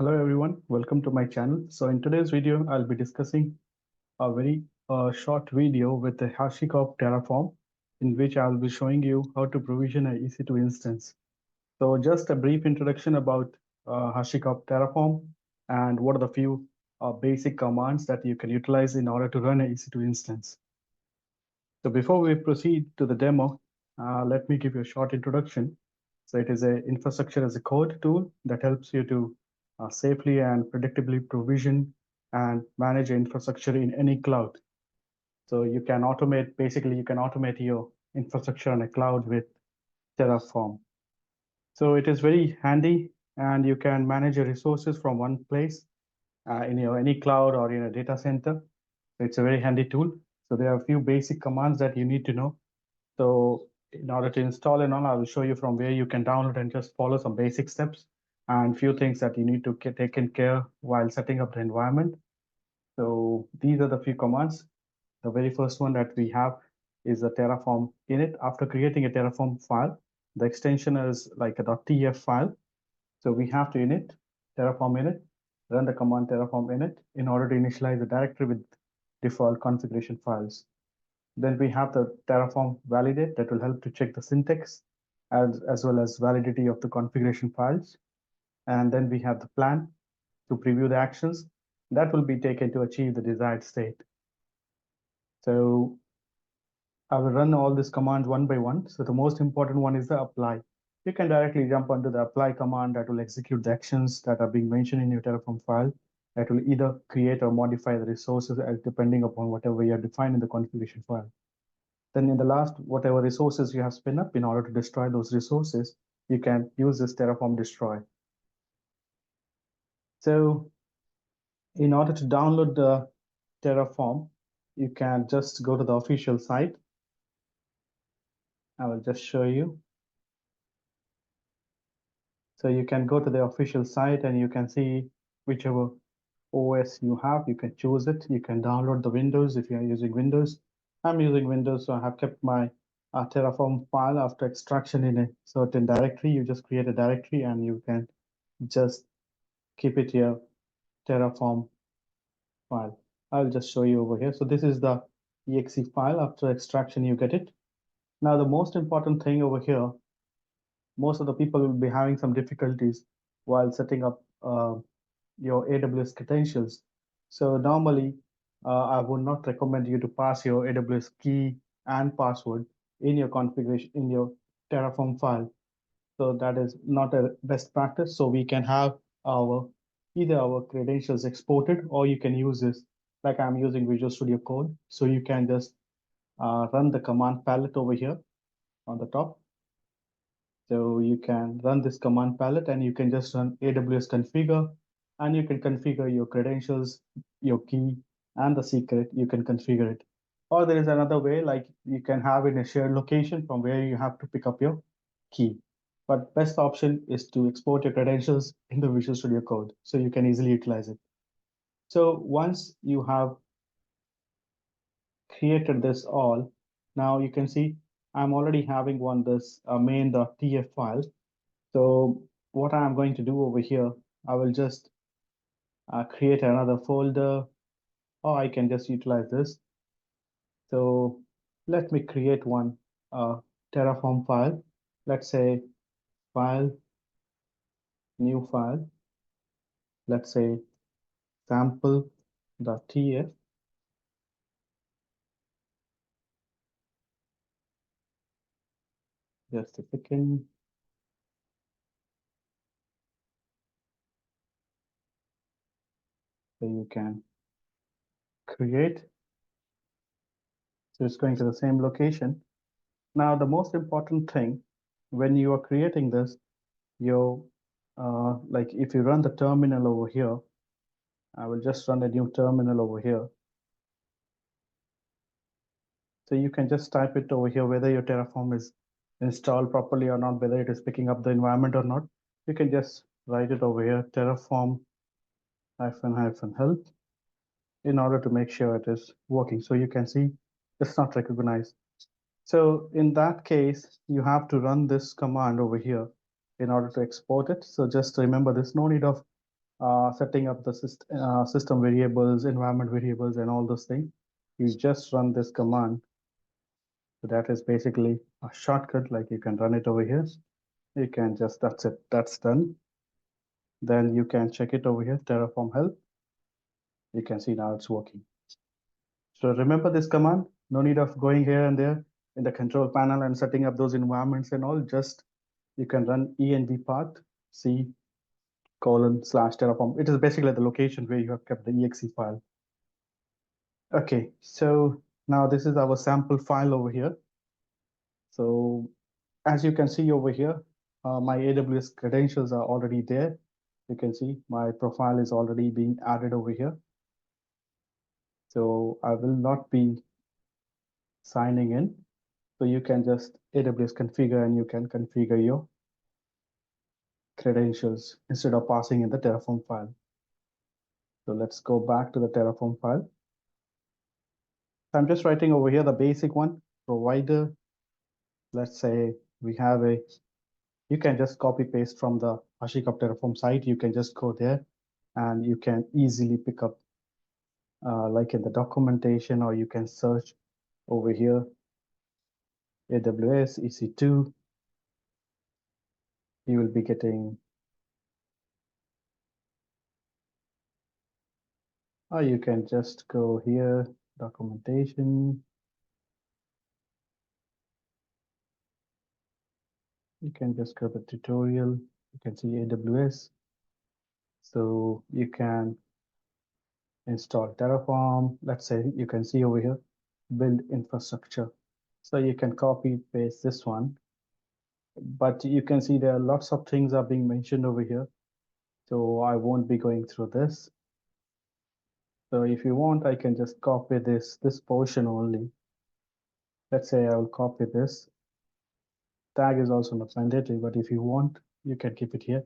Hello everyone, welcome to my channel. So in today's video, I'll be discussing a very short video with the HashiCorp Terraform, in which I'll be showing you how to provision a EC2 instance. So just a brief introduction about HashiCorp Terraform and what are the few basic commands that you can utilize in order to run a EC2 instance. So before we proceed to the demo, let me give you a short introduction. So it is an infrastructure as a code tool that helps you to safely and predictably provision and manage infrastructure in any cloud. So you can automate, basically you can automate your infrastructure on a cloud with Terraform. So it is very handy and you can manage your resources from one place in your any cloud or in a data center. It's a very handy tool. So there are a few basic commands that you need to know. So in order to install and all, I will show you from where you can download and just follow some basic steps and few things that you need to get taken care while setting up the environment. So these are the few commands. The very first one that we have is the Terraform init. After creating a Terraform file, the extension is like a .tf file. So we have to init, Terraform init, run the command Terraform init in order to initialize the directory with default configuration files. Then we have the Terraform validate that will help to check the syntax as well as validity of the configuration files. And then we have the plan to preview the actions that will be taken to achieve the desired state. So I will run all these commands one by one. So the most important one is the apply. You can directly jump onto the apply command that will execute the actions that are being mentioned in your Terraform file that will either create or modify the resources depending upon whatever you have defined in the configuration file. Then in the last, whatever resources you have spin up in order to destroy those resources, you can use this Terraform destroy. So in order to download the Terraform, you can just go to the official site. I will just show you. So you can go to the official site and you can see whichever OS you have, you can choose it. You can download the Windows if you are using Windows. I'm using Windows, so I have kept my Terraform file after extraction in a certain directory. You just create a directory and you can just keep it here, Terraform file. I'll just show you over here. So this is the exe file. After extraction, you get it. Now, the most important thing over here, most of the people will be having some difficulties while setting up your AWS credentials. So normally, I would not recommend you to pass your AWS key and password in your configuration, in your Terraform file. So that is not a best practice. So we can have either our credentials exported or you can use this like I'm using Visual Studio Code. So you can just run the command palette over here on the top. So you can run this command palette and you can just run AWS configure and you can configure your credentials, your key, and the secret. You can configure it. Or there is another way, like you can have it in a shared location from where you have to pick up your key. But best option is to export your credentials in the Visual Studio Code so you can easily utilize it. So once you have created this all, now you can see I'm already having this main.tf file. So what I'm going to do over here, I will just create another folder, or I can just utilize this. So let me create one Terraform file. Let's say file, new file. Let's say sample.tf. Just a second. So you can create. So it's going to the same location. Now, the most important thing when you are creating this, like if you run the terminal over here, I will just run a new terminal over here. So you can just type it over here, whether your Terraform is installed properly or not, whether it is picking up the environment or not. You can just write it over here, Terraform -help in order to make sure it is working. So you can see it's not recognized. So in that case, you have to run this command over here in order to export it. So just remember, there's no need of setting up the system variables, environment variables, and all those things. You just run this command. So that is basically a shortcut, like you can run it over here. You can just, that's it, that's done. Then you can check it over here, Terraform help. You can see now it's working. So remember this command, no need of going here and there in the control panel and setting up those environments and all. Just you can run env path c :/Terraform. It is basically the location where you have kept the exe file. Okay, so now this is our sample file over here. So as you can see over here, my AWS credentials are already there. You can see my profile is already being added over here. So I will not be signing in. So you can just AWS configure and you can configure your credentials instead of passing in the Terraform file. So let's go back to the Terraform file. I'm just writing over here the basic one, provider. Let's say we have a, you can just copy paste from the HashiCorp Terraform site. You can just go there and you can easily pick up like in the documentation, or you can search over here, AWS EC2. You will be getting, or you can just go here, documentation. You can just go to tutorial. You can see AWS. So you can install Terraform. Let's say you can see over here, build infrastructure. So you can copy paste this one, but you can see there are lots of things are being mentioned over here. So I won't be going through this. So if you want, I can just copy this portion only. Let's say I will copy this. Tag is also not mandatory, but if you want, you can keep it here.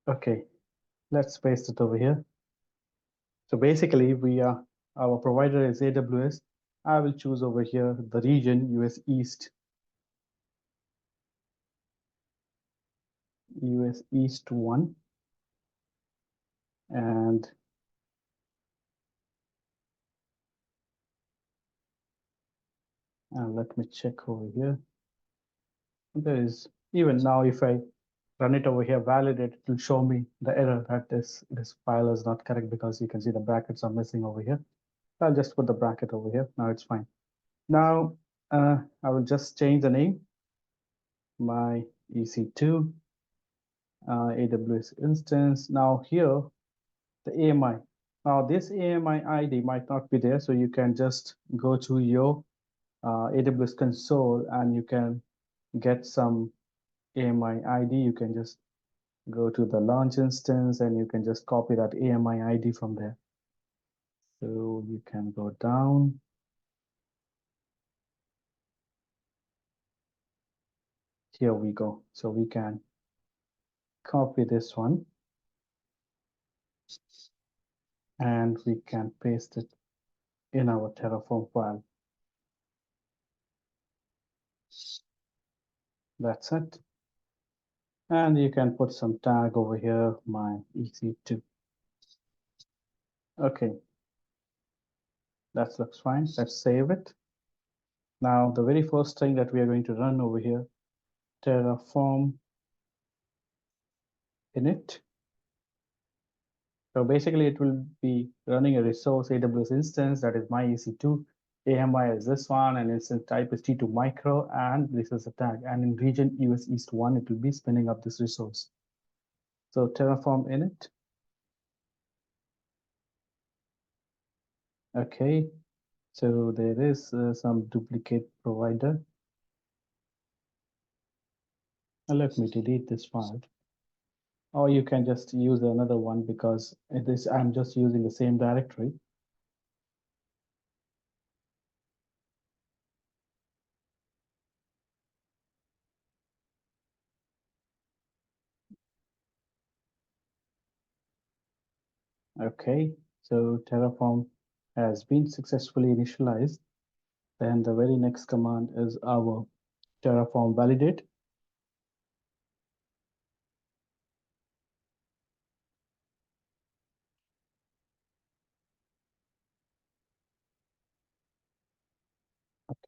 Okay, let's paste it over here. So basically our provider is AWS. I will choose over here the region US East. US East 1. And let me check over here. There is, even now, if I run it over here, validate, it will show me the error that this file is not correct, because you can see the brackets are missing over here. I'll just put the bracket over here. Now it's fine. Now I will just change the name, my EC2 AWS instance. Now here, the AMI. Now this AMI ID might not be there, so you can just go to your AWS console and you can get some AMI ID. You can just go to the launch instance and you can just copy that AMI ID from there. So you can go down. Here we go. So we can copy this one and we can paste it in our Terraform file. That's it. And you can put some tag over here, my EC2. Okay, that looks fine. Let's save it. Now, the very first thing that we are going to run over here, Terraform init. So basically it will be running a resource AWS instance, that is my EC2. AMI is this one, and instance type is T2 micro, and this is a tag. And in region US East 1, it will be spinning up this resource. So Terraform init. Okay, so there is some duplicate provider. Now let me delete this file. Or you can just use another one, because I'm just using the same directory. Okay, so Terraform has been successfully initialized. Then the very next command is our Terraform validate.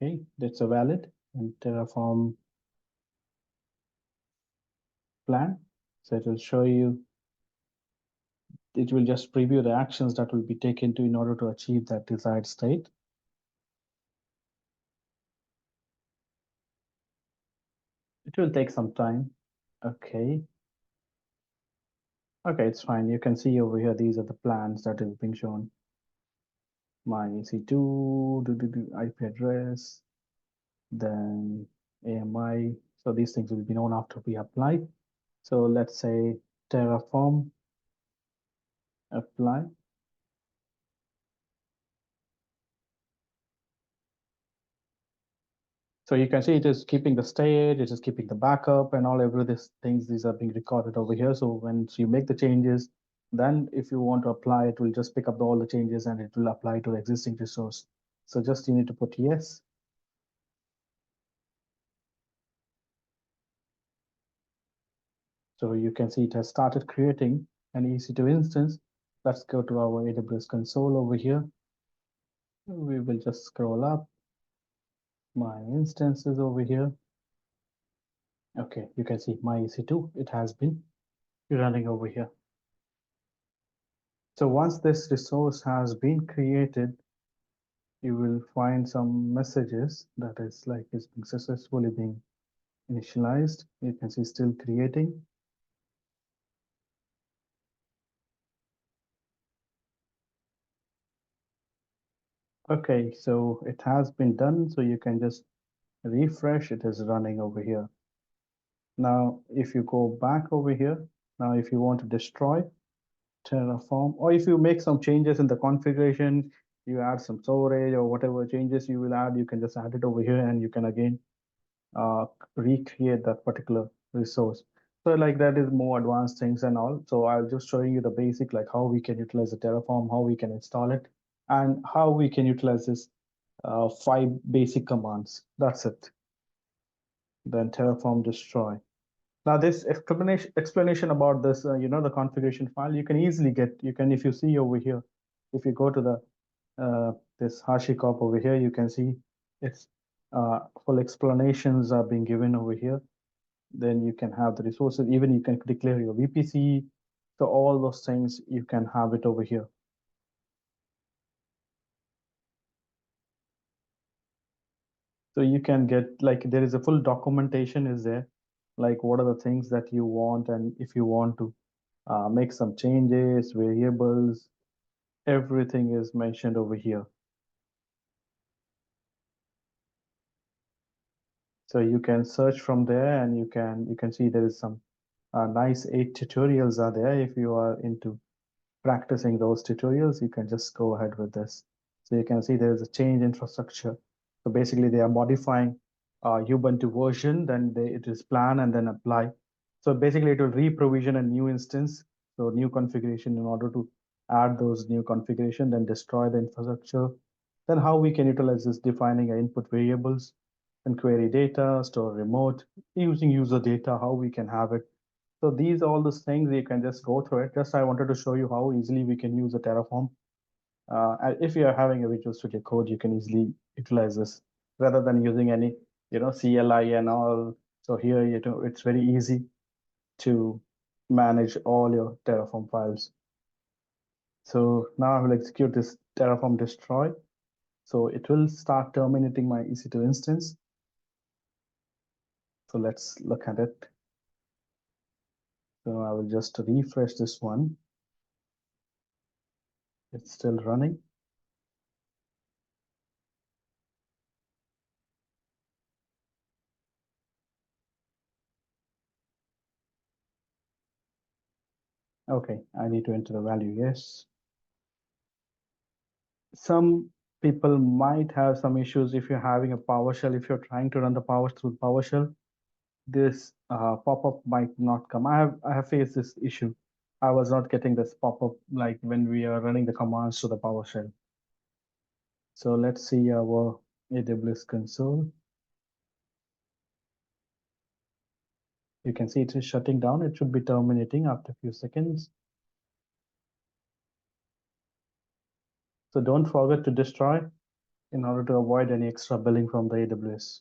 Okay, that's a valid and Terraform plan. So it will show you, it will just preview the actions that will be taken to in order to achieve that desired state. It will take some time. Okay. Okay, it's fine. You can see over here, these are the plans that is being shown. My EC2, IP address, then AMI. So these things will be known after we apply. So let's say Terraform apply. So you can see it is keeping the state, it is keeping the backup and all every these things, these are being recorded over here. So when you make the changes, then if you want to apply, it will just pick up all the changes and it will apply to the existing resource. So just you need to put yes. So you can see it has started creating an EC2 instance. Let's go to our AWS console over here. We will just scroll up. My instances over here. Okay, you can see my EC2, it has been running over here. So once this resource has been created, you will find some messages that is like it's been successfully being initialized. You can see still creating. Okay, so it has been done. So you can just refresh. It is running over here. Now, if you go back over here, now if you want to destroy Terraform, or if you make some changes in the configuration, you add some storage or whatever changes you will add, you can just add it over here and you can again recreate that particular resource. So like that is more advanced things and all. So I'll just showing you the basic, like how we can utilize the Terraform, how we can install it, and how we can utilize this 5 basic commands. That's it. Then Terraform destroy. Now this explanation about this, the configuration file, you can easily get, if you see over here, if you go to the this HashiCorp over here, you can see it's full explanations are being given over here. Then you can have the resources, even you can declare your VPC. So all those things, you can have it over here. So you can get, like, there is a full documentation is there, like what are the things that you want, and if you want to make some changes, variables, everything is mentioned over here. So you can search from there and you can see there is some nice 8 tutorials are there. If you are into practicing those tutorials, you can just go ahead with this. So you can see there is a change infrastructure. So basically they are modifying Ubuntu version, then it is plan and then apply. So basically it will re-provision a new instance, so new configuration in order to add those new configuration, then destroy the infrastructure. Then how we can utilize this, defining input variables and query data, store remote, using user data, how we can have it. So these all those things you can just go through it. Just I wanted to show you how easily we can use a Terraform. If you are having a Visual Studio Code, you can easily utilize this rather than using any, CLI and all. So here, it's very easy to manage all your Terraform files. So now I will execute this Terraform destroy. So it will start terminating my EC2 instance. So let's look at it. So I will just refresh this one. It's still running. Okay, I need to enter the value, yes. Some people might have some issues if you're having a PowerShell, if you're trying to run the power through PowerShell, this pop-up might not come. I have faced this issue. I was not getting this pop-up like when we are running the commands to the PowerShell. So let's see our AWS console. You can see it is shutting down. It should be terminating after a few seconds. So don't forget to destroy. in order to avoid any extra billing from the AWS.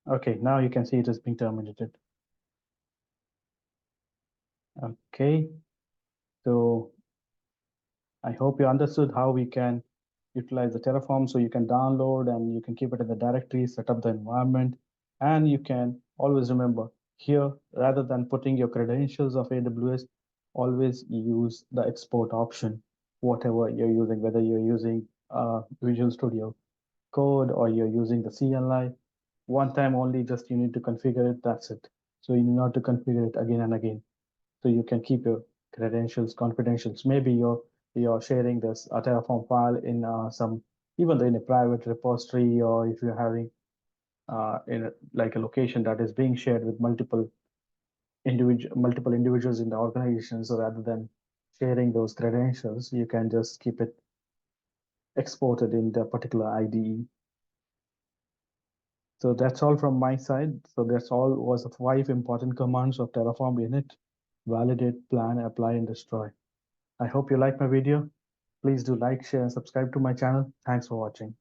Okay, now you can see it is being terminated. Okay, so I hope you understood how we can utilize the Terraform, so you can download and you can keep it in the directory, set up the environment, and you can always remember here, rather than putting your credentials of AWS, always use the export option, whatever you're using, whether you're using Visual Studio Code or you're using the CLI. One time only, just you need to configure it, that's it. So you need not to configure it again and again. So you can keep your credentials, confidentials. Maybe you're sharing this Terraform file in some, even though in a private repository, or if you're having like a location that is being shared with multiple individuals in the organization. So rather than sharing those credentials, you can just keep it exported in the particular IDE. So that's all from my side. So that's all was the 5 important commands of Terraform init: validate, plan, apply, and destroy. I hope you like my video. Please do like, share, and subscribe to my channel. Thanks for watching.